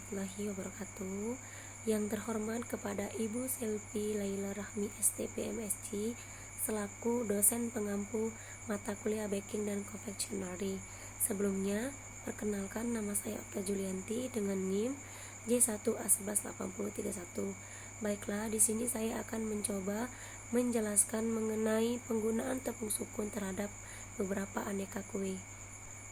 warahmatullahi wabarakatuh. Yang terhormat kepada Ibu Selvi Laila Rahmi STP MSc selaku dosen pengampu mata kuliah baking dan confectionery. Sebelumnya, perkenalkan nama saya Okta Julianti dengan NIM J1A118031. Baiklah, di sini saya akan mencoba menjelaskan mengenai penggunaan tepung sukun terhadap beberapa aneka kue.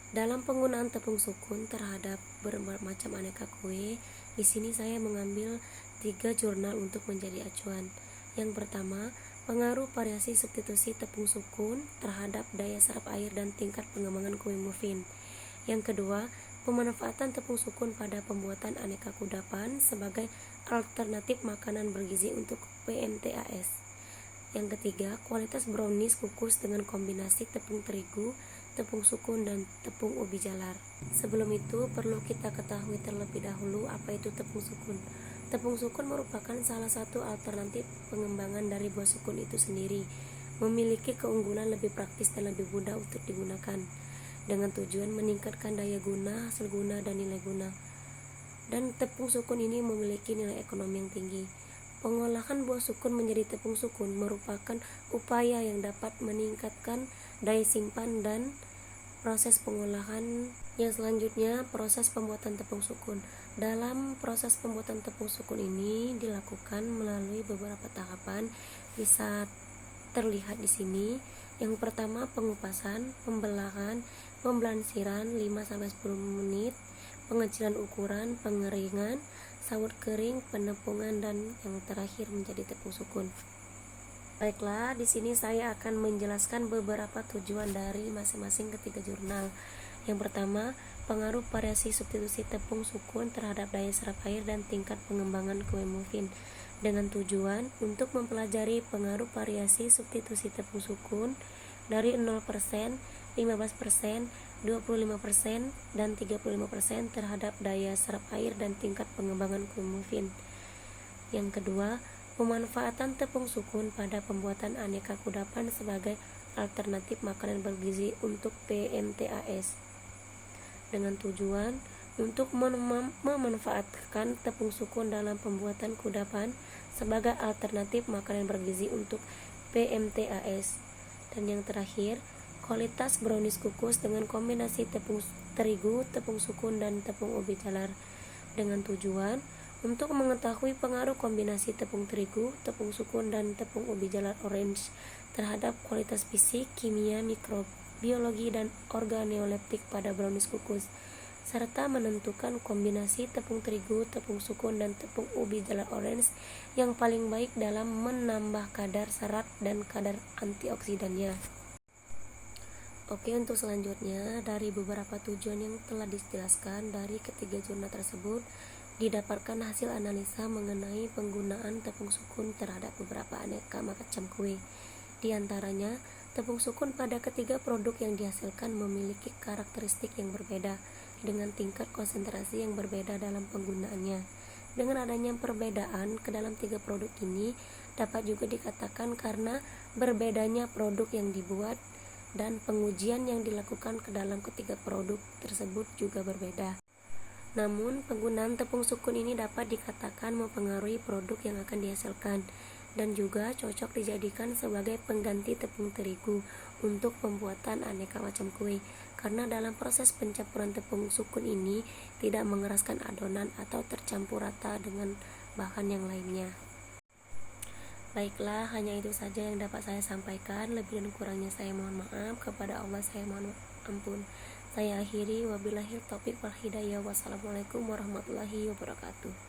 Dalam penggunaan tepung sukun terhadap bermacam aneka kue, di sini saya mengambil 3 jurnal untuk menjadi acuan. Yang pertama, pengaruh variasi substitusi tepung sukun terhadap daya serap air dan tingkat pengembangan kue muffin. Yang kedua, pemanfaatan tepung sukun pada pembuatan aneka kudapan sebagai alternatif makanan bergizi untuk PMTAS. Yang ketiga, kualitas brownies kukus dengan kombinasi tepung terigu, tepung sukun, dan tepung ubi jalar. Sebelum itu, perlu kita ketahui terlebih dahulu apa itu tepung sukun. Tepung sukun merupakan salah satu alternatif pengembangan dari buah sukun itu sendiri. Memiliki keunggulan lebih praktis dan lebih mudah untuk digunakan, dengan tujuan meningkatkan daya guna, hasil guna, dan nilai guna. Dan tepung sukun ini memiliki nilai ekonomi yang tinggi. Pengolahan buah sukun menjadi tepung sukun merupakan upaya yang dapat meningkatkan daya simpan dan proses pengolahan. Yang selanjutnya, proses pembuatan tepung sukun. Dalam proses pembuatan tepung sukun ini dilakukan melalui beberapa tahapan, bisa terlihat di sini. Yang pertama, pengupasan, pembelahan, pemblansiran 5-10 menit, pengecilan ukuran, pengeringan, sawut kering, penepungan, dan yang terakhir menjadi tepung sukun. Baiklah, di sini saya akan menjelaskan beberapa tujuan dari masing-masing ketiga jurnal. Yang pertama, pengaruh variasi substitusi tepung sukun terhadap daya serap air dan tingkat pengembangan kue muffin, dengan tujuan untuk mempelajari pengaruh variasi substitusi tepung sukun dari 0%, 15%, 25%, dan 35% terhadap daya serap air dan tingkat pengembangan kue muffin. Yang kedua, pemanfaatan tepung sukun pada pembuatan aneka kudapan sebagai alternatif makanan bergizi untuk PMTAS, dengan tujuan untuk memanfaatkan tepung sukun dalam pembuatan kudapan sebagai alternatif makanan bergizi untuk PMTAS. Dan yang terakhir, kualitas brownies kukus dengan kombinasi tepung terigu, tepung sukun, dan tepung ubi jalar, dengan tujuan untuk mengetahui pengaruh kombinasi tepung terigu, tepung sukun, dan tepung ubi jalar orange terhadap kualitas fisik, kimia, mikrobiologi, dan organoleptik pada brownies kukus, serta menentukan kombinasi tepung terigu, tepung sukun, dan tepung ubi jalar orange yang paling baik dalam menambah kadar serat dan kadar antioksidannya. Oke, untuk selanjutnya, dari beberapa tujuan yang telah dijelaskan dari ketiga jurnal tersebut, didapatkan hasil analisa mengenai penggunaan tepung sukun terhadap beberapa aneka macam kue. Di antaranya, tepung sukun pada ketiga produk yang dihasilkan memiliki karakteristik yang berbeda dengan tingkat konsentrasi yang berbeda dalam penggunaannya. Dengan adanya perbedaan ke dalam 3 produk ini dapat juga dikatakan karena berbedanya produk yang dibuat dan pengujian yang dilakukan ke dalam ketiga produk tersebut juga berbeda. Namun, penggunaan tepung sukun ini dapat dikatakan mempengaruhi produk yang akan dihasilkan dan juga cocok dijadikan sebagai pengganti tepung terigu untuk pembuatan aneka macam kue, karena dalam proses pencampuran tepung sukun ini tidak mengeraskan adonan atau tercampur rata dengan bahan yang lainnya. Baiklah, hanya itu saja yang dapat saya sampaikan. Lebih dan kurangnya saya mohon maaf. Kepada Allah saya mohon ampun. Saya akhiri, wabillahi taufiq wal hidayah. Wassalamualaikum warahmatullahi wabarakatuh.